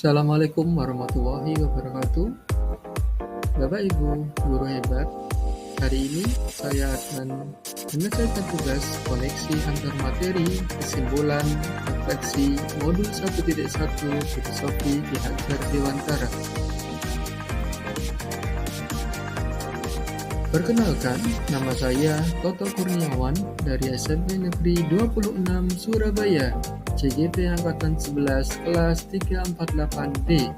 Assalamualaikum warahmatullahi wabarakatuh. Bapak Ibu guru hebat, hari ini saya akan menyelesaikan tugas koneksi antar materi, kesimpulan, refleksi modul 1.1 filosofi Ki Hajar Dewantara. Perkenalkan, nama saya Toto Kurniawan dari SMP Negeri 26 Surabaya, CGP Angkatan 11 kelas 348D,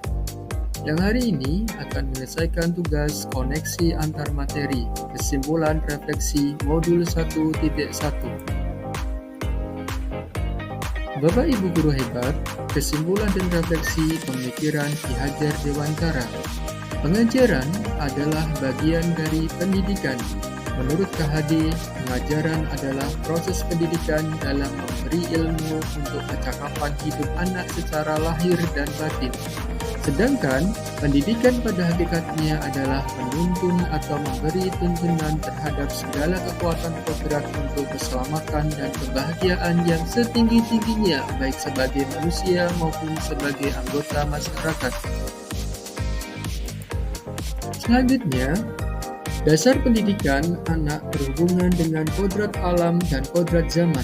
yang hari ini akan menyelesaikan tugas koneksi antar materi, kesimpulan refleksi modul 1.1. Bapak Ibu guru hebat, kesimpulan dan refleksi pemikiran Ki Hajar Dewantara. Pengajaran adalah bagian dari pendidikan. Menurut KHD, pengajaran adalah proses pendidikan dalam memberi ilmu untuk kecakapan hidup anak secara lahir dan batin. Sedangkan pendidikan pada hakikatnya adalah menuntun atau memberi tuntunan terhadap segala kekuatan kodrat untuk keselamatan dan kebahagiaan yang setinggi-tingginya, baik sebagai manusia maupun sebagai anggota masyarakat. Selanjutnya, dasar pendidikan anak berhubungan dengan kodrat alam dan kodrat zaman.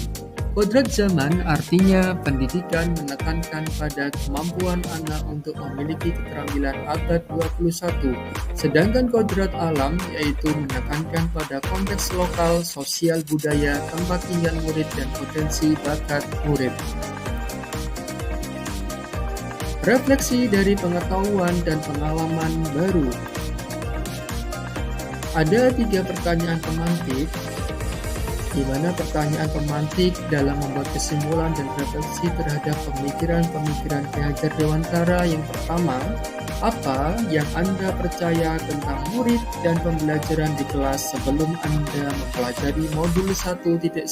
Kodrat zaman artinya pendidikan menekankan pada kemampuan anak untuk memiliki keterampilan abad 21. Sedangkan kodrat alam yaitu menekankan pada konteks lokal, sosial, budaya, tempat tinggal murid, dan potensi bakat murid. Refleksi dari pengetahuan dan pengalaman baru. Ada 3 pertanyaan pemantik, di mana pertanyaan pemantik dalam membuat kesimpulan dan refleksi terhadap pemikiran-pemikiran Ki Hajar Dewantara. Yang pertama, apa yang Anda percaya tentang murid dan pembelajaran di kelas sebelum Anda mempelajari modul 1.1?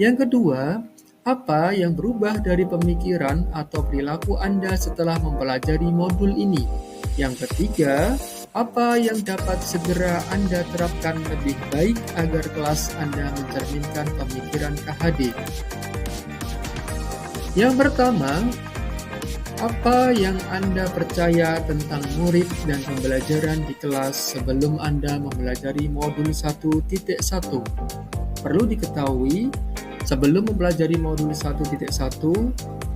Yang kedua, apa yang berubah dari pemikiran atau perilaku Anda setelah mempelajari modul ini? Yang ketiga, apa yang dapat segera Anda terapkan lebih baik agar kelas Anda mencerminkan pemikiran KHD? Yang pertama, apa yang Anda percaya tentang murid dan pembelajaran di kelas sebelum Anda mempelajari modul 1.1? Perlu diketahui, sebelum mempelajari modul 1.1,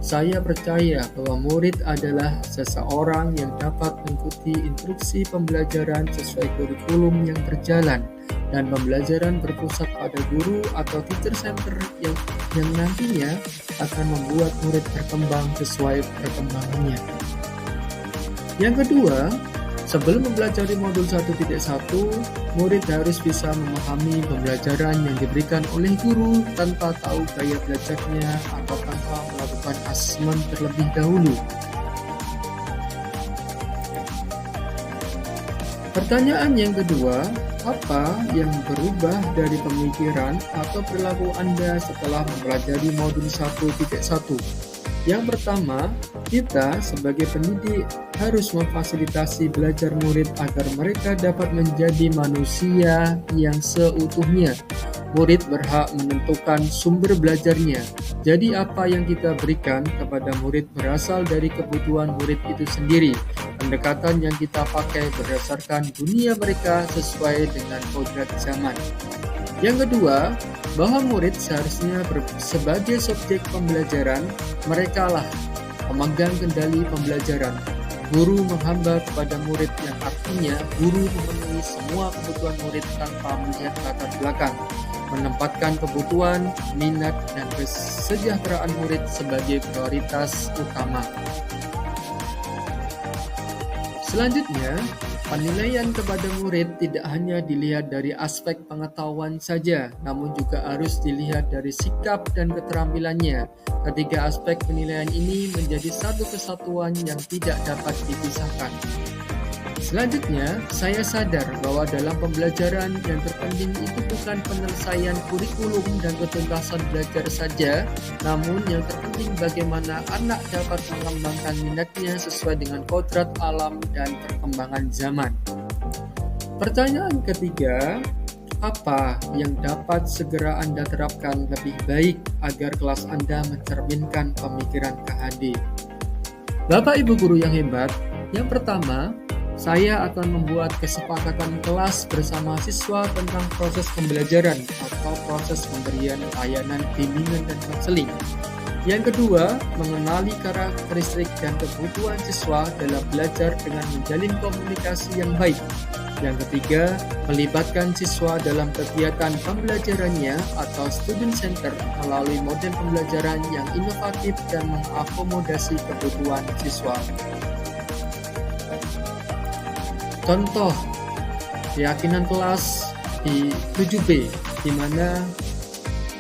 saya percaya bahwa murid adalah seseorang yang dapat mengikuti instruksi pembelajaran sesuai kurikulum yang berjalan, dan pembelajaran berpusat pada guru atau teacher center yang nantinya akan membuat murid berkembang sesuai perkembangannya. Yang kedua, sebelum mempelajari modul 1.1, murid harus bisa memahami pembelajaran yang diberikan oleh guru tanpa tahu gaya belajarnya atau tanpa melakukan asesmen terlebih dahulu. Pertanyaan yang kedua, apa yang berubah dari pemikiran atau perilaku Anda setelah mempelajari modul 1.1? Yang pertama, kita sebagai pendidik harus memfasilitasi belajar murid agar mereka dapat menjadi manusia yang seutuhnya. Murid berhak menentukan sumber belajarnya. Jadi apa yang kita berikan kepada murid berasal dari kebutuhan murid itu sendiri. Pendekatan yang kita pakai berdasarkan dunia mereka sesuai dengan kodrat zaman. Yang kedua, bahwa murid seharusnya sebagai subjek pembelajaran, merekalah pemegang kendali pembelajaran. Guru menghamba kepada murid, yang artinya guru memenuhi semua kebutuhan murid tanpa melihat latar belakang, menempatkan kebutuhan, minat, dan kesejahteraan murid sebagai prioritas utama. Selanjutnya, penilaian kepada murid tidak hanya dilihat dari aspek pengetahuan saja, namun juga harus dilihat dari sikap dan keterampilannya. Ketiga aspek penilaian ini menjadi satu kesatuan yang tidak dapat dipisahkan. Selanjutnya, saya sadar bahwa dalam pembelajaran yang terpenting itu bukan penyelesaian kurikulum dan ketuntasan belajar saja, namun yang terpenting bagaimana anak dapat mengembangkan minatnya sesuai dengan kodrat alam dan perkembangan zaman. Pertanyaan ketiga, apa yang dapat segera Anda terapkan lebih baik agar kelas Anda mencerminkan pemikiran KHD? Bapak Ibu guru yang hebat, yang pertama, saya akan membuat kesepakatan kelas bersama siswa tentang proses pembelajaran atau proses pemberian layanan bimbingan dan konseling. Yang kedua, mengenali karakteristik dan kebutuhan siswa dalam belajar dengan menjalin komunikasi yang baik. Yang ketiga, melibatkan siswa dalam kegiatan pembelajarannya atau student center melalui model pembelajaran yang inovatif dan mengakomodasi kebutuhan siswa. Contoh keyakinan kelas di 7B, di mana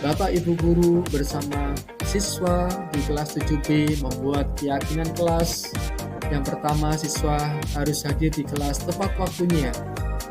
Bapak Ibu guru bersama siswa di kelas 7B membuat keyakinan kelas. Yang pertama, siswa harus hadir di kelas tepat waktunya.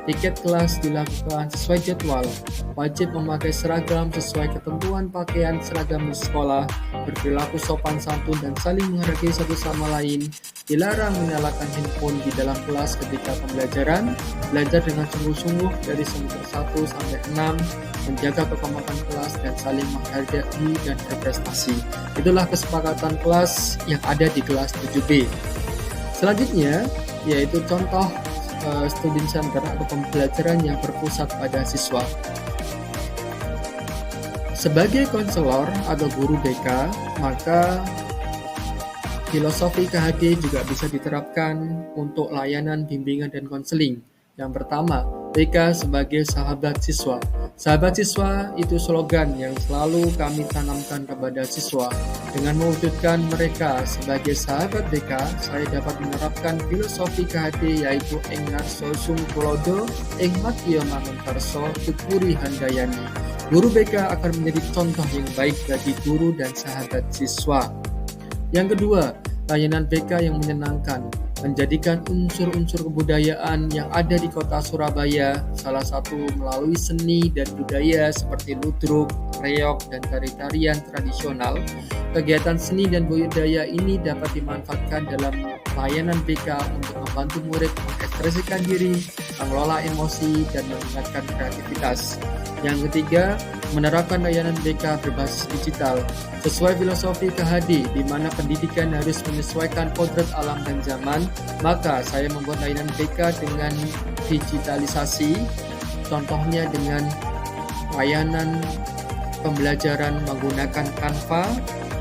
Tiket kelas dilakukan sesuai jadwal. Wajib memakai seragam sesuai ketentuan pakaian seragam di sekolah. Berperilaku sopan santun dan saling menghargai satu sama lain. Dilarang menyalakan handphone di dalam kelas ketika pembelajaran. Belajar dengan sungguh-sungguh dari semester 1 sampai 6. Menjaga kekompakan kelas dan saling menghargai dan berprestasi. Itulah kesepakatan kelas yang ada di kelas 7B. Selanjutnya, yaitu contoh student center atau pembelajaran yang berpusat pada siswa. Sebagai konselor atau guru BK, maka filosofi KHD juga bisa diterapkan untuk layanan bimbingan dan konseling. Yang pertama, BK sebagai sahabat siswa. Sahabat siswa itu slogan yang selalu kami tanamkan kepada siswa. Dengan mewujudkan mereka sebagai sahabat BK, saya dapat menerapkan filosofi KHD yaitu ing ngarsa sumtulodo, ing madya manguntarsa tuturi handayani. Guru BK akan menjadi contoh yang baik bagi guru dan sahabat siswa. Yang kedua, layanan BK yang menyenangkan. Menjadikan unsur-unsur kebudayaan yang ada di kota Surabaya, salah satu melalui seni dan budaya seperti ludruk, reog, dan tari-tarian tradisional. Kegiatan seni dan budaya ini dapat dimanfaatkan dalam layanan BK untuk membantu murid mengekspresikan diri, mengelola emosi, dan meningkatkan kreativitas. Yang ketiga, menerapkan layanan BK berbasis digital. Sesuai filosofi KHD, di mana pendidikan harus menyesuaikan kodrat alam dan zaman, maka saya membuat layanan BK dengan digitalisasi, contohnya dengan layanan pembelajaran menggunakan Canva,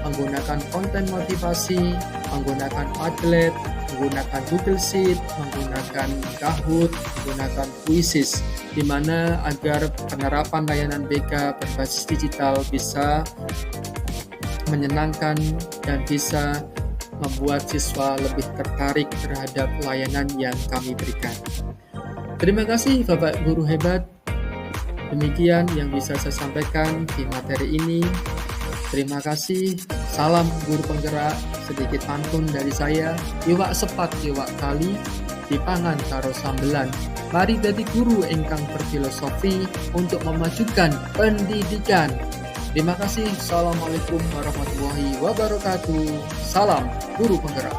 menggunakan konten motivasi, menggunakan Padlet, menggunakan Google Sheet, menggunakan Kahoot, menggunakan Quizzes, di mana agar penerapan layanan BK berbasis digital bisa menyenangkan dan bisa membuat siswa lebih tertarik terhadap layanan yang kami berikan. Terima kasih Bapak Guru hebat. Demikian yang bisa saya sampaikan di materi ini. Terima kasih. Salam guru penggerak. Sedikit pantun dari saya. Iwak sepat iwak kali, dipangan karo sambelan. Mari dadi guru ingkang berfilosofi untuk memajukan pendidikan. Terima kasih. Assalamualaikum warahmatullahi wabarakatuh. Salam guru penggerak.